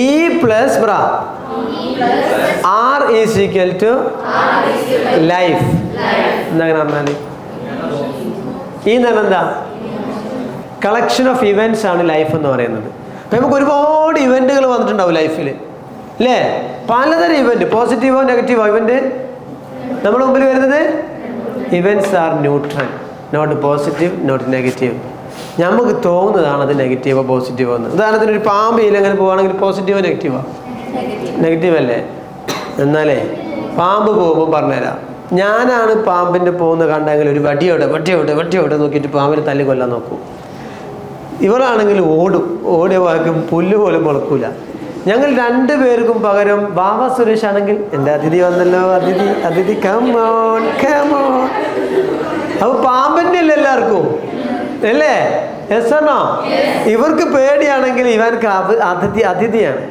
E plus bra R is equal to life. എന്താണ് പറഞ്ഞാൽ ഈ എന്താ കളക്ഷൻ ഓഫ് ഇവൻറ്റ്സ് ആണ് ലൈഫ് എന്ന് പറയുന്നത്. അപ്പം നമുക്ക് ഒരുപാട് ഇവൻറ്റുകൾ വന്നിട്ടുണ്ടാവും ലൈഫിൽ അല്ലേ? പലതരം ഇവൻറ്റ്, പോസിറ്റീവോ നെഗറ്റീവോ ഇവൻറ്റ് നമ്മുടെ മുമ്പിൽ വരുന്നത്. Events are neutral, not positive not negative. നമുക്ക് തോന്നുന്നതാണ് അത് നെഗറ്റീവോ പോസിറ്റീവോ എന്ന്. ഉദാഹരണത്തിന് ഒരു പാമ്പ് ഇതിൽ അങ്ങനെ പോവുകയാണെങ്കിൽ പോസിറ്റീവോ നെഗറ്റീവോ? നെഗറ്റീവ് അല്ലേ? എന്നാലേ പാമ്പ് പോകുമ്പോൾ പറഞ്ഞുതരാം. ഞാനാണ് പാമ്പിൻ്റെ പോകുന്നത് കണ്ടെങ്കിൽ ഒരു വട്ടിയോടെ നോക്കിയിട്ട് പാമ്പിനെ തല്ലി കൊല്ലാൻ നോക്കും. ഇവളാണെങ്കിൽ ഓടിയ വാക്കും പുല്ല് പോലും മുളക്കൂല. ഞങ്ങൾ രണ്ടുപേർക്കും പകരം ബാബ സുരേഷ് ആണെങ്കിൽ എൻ്റെ അതിഥി വന്നല്ലോ, അതിഥി കമോൺ. അപ്പോൾ പാമ്പിൻ്റെ അല്ലേ എല്ലാവർക്കും അല്ലേ? എസ്സണോ? ഇവർക്ക് പേടിയാണെങ്കിൽ ഇവർക്ക് അതിഥിയാണ്.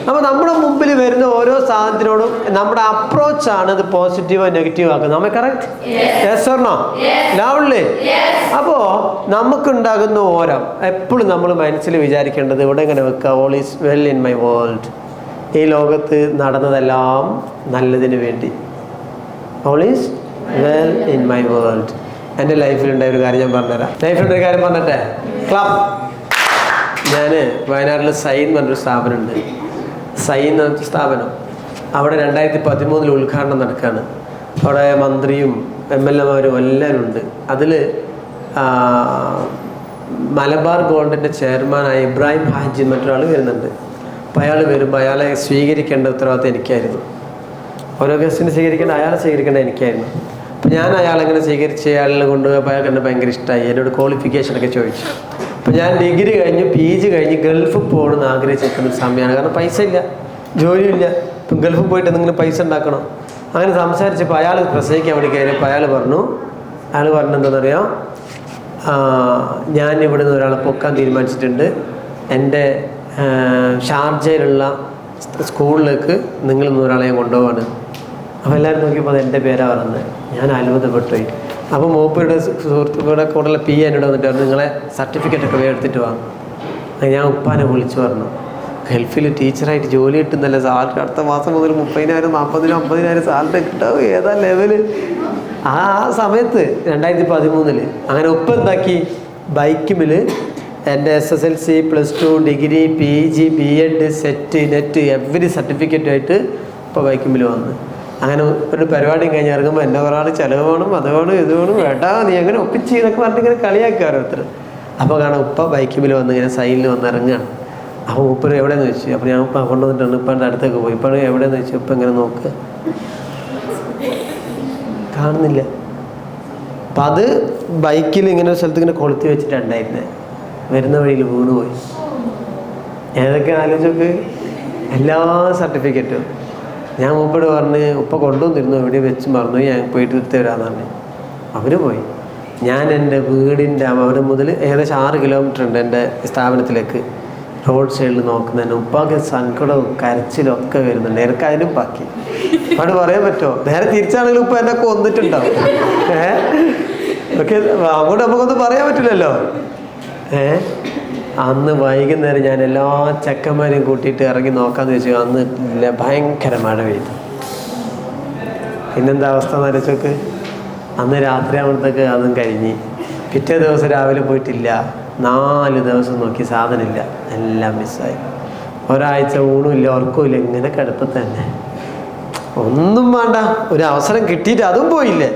അപ്പോൾ നമ്മുടെ മുമ്പിൽ വരുന്ന ഓരോ സാധനത്തിനോടും നമ്മുടെ അപ്രോച്ചാണ് ഇത് പോസിറ്റീവോ നെഗറ്റീവോ ആക്കുന്നത്. നമ്മൾ കറക്റ്റ്? എസ്സണോ? ലൗഡ്ലി. അപ്പോൾ നമുക്കുണ്ടാകുന്ന ഓരം എപ്പോഴും നമ്മൾ മനസ്സിൽ വിചാരിക്കേണ്ടത് ഇവിടെ ഇങ്ങനെ വെക്കുക, all is well in my world. ഈ ലോകത്ത് നടന്നതെല്ലാം നല്ലതിന് വേണ്ടി. All is well in my world. എൻ്റെ ലൈഫിലുണ്ടായ ഒരു കാര്യം ഞാൻ പറഞ്ഞുതരാം. ലൈഫിലുണ്ടൊരു കാര്യം പറഞ്ഞിട്ടെ. ക്ലബ്, ഞാൻ വയനാട്ടിൽ സൈൻ പറഞ്ഞൊരു സ്ഥാപനമുണ്ട്. സൈൻ എന്ന് പറഞ്ഞ സ്ഥാപനം അവിടെ 2013 ഉദ്ഘാടനം നടക്കുകയാണ്. അവിടെ മന്ത്രിയും MLA മാരും എല്ലാവരും ഉണ്ട്. അതിൽ മലബാർ ഗോൾഡിൻ്റെ ചെയർമാനായ ഇബ്രാഹിം ഹാജി മറ്റൊരാൾ വരുന്നുണ്ട്. അപ്പോൾ അയാൾ വരുമ്പോൾ അയാളെ സ്വീകരിക്കേണ്ട ഉത്തരവാദിത്തം എനിക്കായിരുന്നു. ഓരോ ഗസ്റ്റിനെ സ്വീകരിക്കേണ്ട അയാളെ സ്വീകരിക്കേണ്ട എനിക്കായിരുന്നു. അപ്പോൾ ഞാൻ അയാളെങ്ങനെ സ്വീകരിച്ച് അയാളെ കൊണ്ടുപോയപ്പോൾ അയാൾക്ക് എന്നെ ഭയങ്കര ഇഷ്ടമായി. എന്നോട് ക്വാളിഫിക്കേഷനൊക്കെ ചോദിച്ചു. അപ്പോൾ ഞാൻ ഡിഗ്രി കഴിഞ്ഞ് PG കഴിഞ്ഞ് ഗൾഫിൽ പോകണമെന്ന് ആഗ്രഹിച്ചിരിക്കുന്ന സമയമാണ്. കാരണം പൈസ ഇല്ല, ജോലിയില്ല. ഇപ്പം ഗൾഫിൽ പോയിട്ട് എന്തെങ്കിലും പൈസ ഉണ്ടാക്കണം. അങ്ങനെ സംസാരിച്ചപ്പോൾ അയാൾ പ്രസംഗിക്കാൻ വേണ്ടി കയറിയപ്പോൾ അയാൾ പറഞ്ഞെന്താണെന്നറിയാം, ഞാൻ ഇവിടെ നിന്ന് ഒരാളെ പൊക്കാൻ തീരുമാനിച്ചിട്ടുണ്ട്. എൻ്റെ ഷാർജയിലുള്ള സ്കൂളിലേക്ക് നിങ്ങൾ ഒരാളെ ഞാൻ കൊണ്ടുപോവാണ്. അപ്പോൾ എല്ലാവരും നോക്കിയപ്പോൾ അത് എൻ്റെ പേരാണ് പറഞ്ഞത്. ഞാൻ അത്ഭുതപ്പെട്ടുപോയി. അപ്പോൾ മൂപ്പരുടെ സുഹൃത്തുക്കളുടെ കൂടെയുള്ള PA എന്നോട് വന്നിട്ട് പറഞ്ഞു, നിങ്ങളെ സർട്ടിഫിക്കറ്റൊക്കെ വേറെ എടുത്തിട്ട് വാ. ഞാൻ ഉപ്പാനെ വിളിച്ചു പറഞ്ഞു, ഗൾഫിൽ ടീച്ചറായിട്ട് ജോലി കിട്ടുന്നല്ലേ, സാലറി അടുത്ത മാസം മുതൽ 30,000 40,000 50,000 സാലറി കിട്ടാവും. ഏതാ ലെവല്? ആ സമയത്ത് 2013 അങ്ങനെ ഉപ്പ എന്താക്കി, ബൈക്കുമിൽ എൻ്റെ SSLC +2 degree PG B.Ed set net every സർട്ടിഫിക്കറ്റുമായിട്ട് ഇപ്പോൾ ബൈക്കുമിൽ വന്ന്. അങ്ങനെ ഒരു പരിപാടി കഴിഞ്ഞ് ഇറങ്ങുമ്പോൾ എന്നെ ഒരാൾ ചിലവ് വേണം, അത് വേണം, ഇത് വേണം, വേട്ടാ നീ എങ്ങനെ ഒപ്പിച്ച് എന്നൊക്കെ പറഞ്ഞിട്ട് ഇങ്ങനെ കളിയാക്കാറ് അത്ര. അപ്പോൾ കാണാം ഉപ്പ ബൈക്കുമിൽ വന്ന് ഇങ്ങനെ സൈഡിൽ വന്ന് ഇറങ്ങുകയാണ്. അപ്പോൾ ഉപ്പർ എവിടെയെന്ന് ചോദിച്ചു. അപ്പോൾ ഞാൻ ഉപ്പ കൊണ്ടുവന്നിട്ടുണ്ട്. ഉപ്പാൻ്റെ അടുത്തേക്ക് പോയി. ഇപ്പോൾ എവിടെയെന്ന് ചോദിച്ചു. ഉപ്പ ഇങ്ങനെ നോക്കുക, കാണുന്നില്ല. അപ്പം അത് ബൈക്കിൽ ഇങ്ങനെ ഒരു സ്ഥലത്ത് ഇങ്ങനെ കൊളുത്തി വെച്ചിട്ടുണ്ടായിരുന്നേ. വരുന്ന വഴിയിൽ വീണുപോയി. ഏതൊക്കെ ആലോചിച്ചൊക്കെ എല്ലാ സർട്ടിഫിക്കറ്റും ഞാൻ ഉപ്പയോട് പറഞ്ഞ് ഉപ്പ കൊണ്ടുവന്നിരുന്നു, എവിടെ വെച്ച് മറന്നു, ഞാൻ പോയിട്ട് എടുത്ത് തരാമെന്ന് പറഞ്ഞു. അവർ പോയി. ഞാൻ എൻ്റെ വീടിൻ്റെ അവിടെ മുതൽ ഏകദേശം 6 കിലോമീറ്റർ ഉണ്ട് എൻ്റെ സ്ഥാപനത്തിലേക്ക്. റോഡ് സൈഡിൽ നോക്കുന്നതിന് ഉപ്പാക്ക് സങ്കടവും കരച്ചിലും ഒക്കെ വരുന്നുണ്ട്. എനിക്ക് അതിനും ബാക്കി അവിടെ പറയാൻ പറ്റുമോ? നേരെ തിരിച്ചാണെങ്കിലും ഉപ്പ എന്നെ കൊന്നിട്ടുണ്ടാവും. ഓക്കെ, അങ്ങോട്ട് നമുക്കൊന്നും പറയാൻ പറ്റില്ലല്ലോ. അന്ന് വൈകുന്നേരം ഞാൻ എല്ലാ ചെക്കന്മാരെയും കൂട്ടിയിട്ട് ഇറങ്ങി നോക്കാമെന്ന് വെച്ചു. അന്ന് ഭയങ്കര മഴ പെയ്തു. പിന്നെന്താ അവസ്ഥ എന്ന് ആലോചിച്ചോക്ക്. അന്ന് രാത്രി ആകുമ്പോഴത്തേക്ക് അതും കഴിഞ്ഞ്. പിറ്റേ ദിവസം രാവിലെ പോയിട്ടില്ല. 4 ദിവസം നോക്കി സാധനമില്ല, എല്ലാം മിസ്സായി. ഒരാഴ്ച ഊണുമില്ല, ഉറക്കമില്ല, ഇങ്ങനെ കിടപ്പ് തന്നെ. ഒന്നും വേണ്ട, ഒരു അവസരം കിട്ടിയിട്ട് അതും പോയില്ലേ.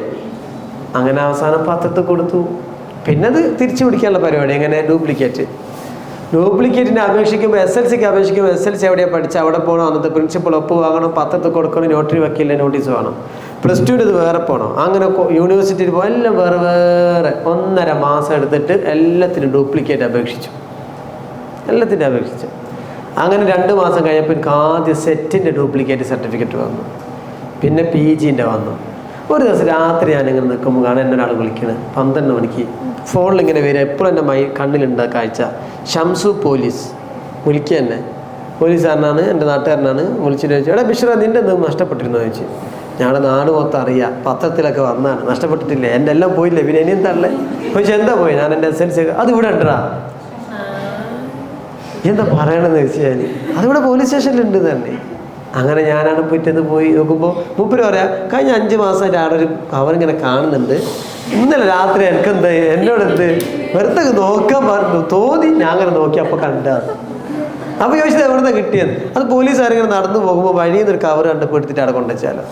അങ്ങനെ അവസാനം പത്രത്തിൽ കൊടുത്തു. പിന്നെ അത് തിരിച്ചു പിടിക്കാനുള്ള പരിപാടി. എങ്ങനെ ഡ്യൂപ്ലിക്കേറ്റിന് അപേക്ഷിക്കുമ്പോൾ SLCക്ക് അപേക്ഷിക്കുമ്പോൾ SLC എവിടെയാണ് പഠിച്ചാൽ അവിടെ പോകണം, അന്നത്തെ പ്രിൻസിപ്പൾ ഒപ്പ് വാങ്ങണം, പത്രത്തിൽ കൊടുക്കണം, നോട്ടറി വക്കീലിൻ്റെ നോട്ടീസ് വേണം. +2 ഇത് വേറെ പോകണം. അങ്ങനെ യൂണിവേഴ്സിറ്റിയിൽ പോകാൻ എല്ലാം വേറെ 1.5 മാസം എടുത്തിട്ട് എല്ലാത്തിനും ഡ്യൂപ്ലിക്കേറ്റ് അപേക്ഷിച്ചു. അങ്ങനെ 2 മാസം കഴിഞ്ഞപ്പോൾ എനിക്ക് ആദ്യം സെറ്റിൻ്റെ ഡ്യൂപ്ലിക്കേറ്റ് സർട്ടിഫിക്കറ്റ് വന്നു. പിന്നെ PGൻ്റെ വന്നു. ഒരു ദിവസം രാത്രി ഞാനിങ്ങനെ നിൽക്കുമ്പോൾ കാണാൻ എന്നെ ഒരാൾ വിളിക്കണത് 12 മണിക്ക്. ഫോണിൽ ഇങ്ങനെ വരിക. എപ്പോഴും എൻ്റെ കണ്ണിലുണ്ട് കാഴ്ച. ഷംസു പോലീസ് വിളിക്കുക തന്നെ. പോലീസുകാരനാണ്, എൻ്റെ നാട്ടുകാരനാണ്. വിളിച്ചിട്ട് ചോദിച്ചു, എടാ ബിഷറ നിൻ്റെ എന്തും നഷ്ടപ്പെട്ടിരുന്നോ ചോദിച്ചു. ഞങ്ങളുടെ നാട് മൊത്തം അറിയാം, പത്രത്തിലൊക്കെ വന്നാണ്. നഷ്ടപ്പെട്ടിട്ടില്ലേ? എൻ്റെ എല്ലാം പോയില്ലേ, പിന്നെ ഇനിയും തള്ളേ ചോദിച്ചു. എന്താ പോയി? ഞാൻ എൻ്റെ SLC അത് ഇവിടെ ഉണ്ടടാ. എന്താ പറയണമെന്ന് വെച്ചാൽ അതിവിടെ പോലീസ് സ്റ്റേഷനിലുണ്ട് തന്നെ. അങ്ങനെ ഞാനാണ് പിറ്റേന്ന് പോയി നോക്കുമ്പോൾ മൂപ്പര് പറയാം, കഴിഞ്ഞ 5 മാസമായിട്ട് അവിടെ ഒരു അവരിങ്ങനെ കാണുന്നുണ്ട്, ഇന്നലെ രാത്രി എനിക്കെന്ത് എന്നോടെന്ത് വെറുതെ നോക്കാൻ പറഞ്ഞു തോന്നി, ഞാൻ അങ്ങനെ നോക്കി അപ്പോൾ കണ്ടതാണ്. അപ്പോൾ ചോദിച്ചത് എവിടുന്ന് കിട്ടിയത്? അത് പോലീസുകാരിങ്ങനെ നടന്നു പോകുമ്പോൾ വഴിയിൽ നിന്നൊരു കവർ കണ്ടപ്പോൾ എടുത്തിട്ട് അവിടെ കൊണ്ടുവച്ചാലോ.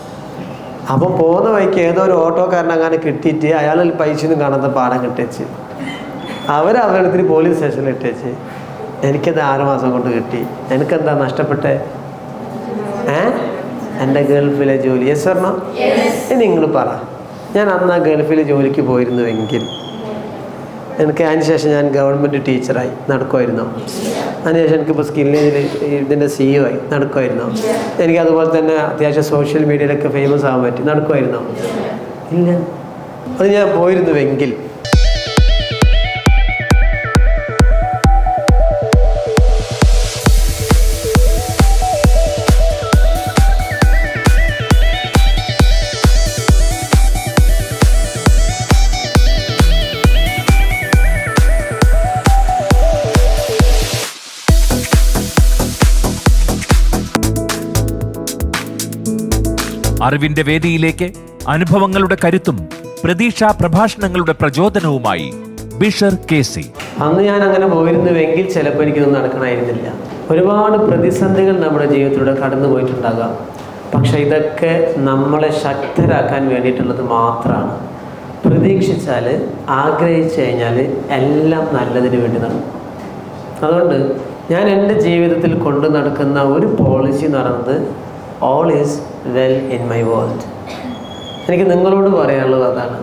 അപ്പം പോകുന്ന വഴിക്ക് ഏതോ ഒരു ഓട്ടോക്കാരനങ്ങനെ കിട്ടിയിട്ട് അയാളിൽ പൈസയൊന്നും കാണാത്ത പാടം കിട്ടിച്ച് അവരെടുത്തിട്ട് പോലീസ് സ്റ്റേഷനിൽ ഇട്ടേച്ച് എനിക്കത് 6 മാസം കൊണ്ട് കിട്ടി. എനിക്കെന്താ നഷ്ടപ്പെട്ടെ? എൻ്റെ ഗൾഫിലെ ജോലി. യെസ് പറഞ്ഞോ? ഇനി നിങ്ങൾ പറ, ഞാൻ അന്ന് ആ ഗൾഫിൽ ജോലിക്ക് പോയിരുന്നുവെങ്കിൽ എനിക്ക് അതിനുശേഷം ഞാൻ ഗവൺമെൻറ് ടീച്ചറായി നടക്കുമായിരുന്നോ? അതിനുശേഷം എനിക്കിപ്പോൾ സ്കില്ലിൽ ഇതിൻ്റെ CEO ആയി നടക്കുമായിരുന്നോ? എനിക്കതുപോലെ തന്നെ അത്യാവശ്യം സോഷ്യൽ മീഡിയയിലൊക്കെ ഫേമസ് ആകാൻ പറ്റി നടക്കുമായിരുന്നോ? ഇല്ല. അത് ഞാൻ പോയിരുന്നുവെങ്കിൽ അറിവിന്റെ വേദിയിലേക്ക് അനുഭവങ്ങളുടെ കരുത്തും പ്രതീക്ഷാ പ്രഭാഷണങ്ങളുടെ പ്രചോദനവുമായി ബിഷർ KC. അന്ന് ഞാൻ അങ്ങനെ പോയിരുന്നുവെങ്കിൽ ചിലപ്പോൾ എനിക്കൊന്നും നടക്കണമായിരുന്നില്ല. ഒരുപാട് പ്രതിസന്ധികൾ നമ്മുടെ ജീവിതത്തിലൂടെ കടന്നു പോയിട്ടുണ്ടാകാം. പക്ഷെ ഇതൊക്കെ നമ്മളെ ശക്തരാക്കാൻ വേണ്ടിയിട്ടുള്ളത് മാത്രമാണ്. പ്രതീക്ഷിച്ചാൽ, ആഗ്രഹിച്ചു കഴിഞ്ഞാൽ എല്ലാം നല്ലതിന് വേണ്ടി നടക്കും. അതുകൊണ്ട് ഞാൻ എൻ്റെ ജീവിതത്തിൽ കൊണ്ടു നടക്കുന്ന ഒരു പോളിസി എന്ന് പറയുന്നത് all is well in my world. എനിക്ക് നിങ്ങളോട് പറയാനുള്ളത് അതാണ്.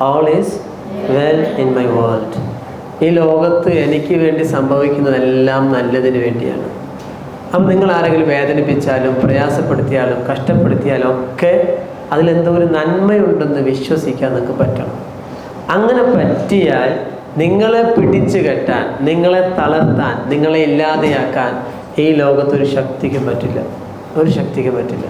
All is well in my world. ഈ ലോകത്ത് എനിക്ക് വേണ്ടി സംഭവിക്കുന്നതെല്ലാം നല്ലതിന് വേണ്ടിയാണ്. അപ്പം നിങ്ങൾ ആരെങ്കിലും വേദനിപ്പിച്ചാലും പ്രയാസപ്പെടുത്തിയാലും കഷ്ടപ്പെടുത്തിയാലും ഒക്കെ അതിലെന്തോ ഒരു നന്മയുണ്ടെന്ന് വിശ്വസിക്കാൻ നിങ്ങൾക്ക് പറ്റണം. അങ്ങനെ പറ്റിയാൽ നിങ്ങളെ പിടിച്ചു കെട്ടാൻ, നിങ്ങളെ തളർത്താൻ, നിങ്ങളെ ഇല്ലാതെയാക്കാൻ ഈ ലോകത്തൊരു ശക്തിക്കും പറ്റില്ല. ഒരു ശക്തിക്കും പറ്റില്ല.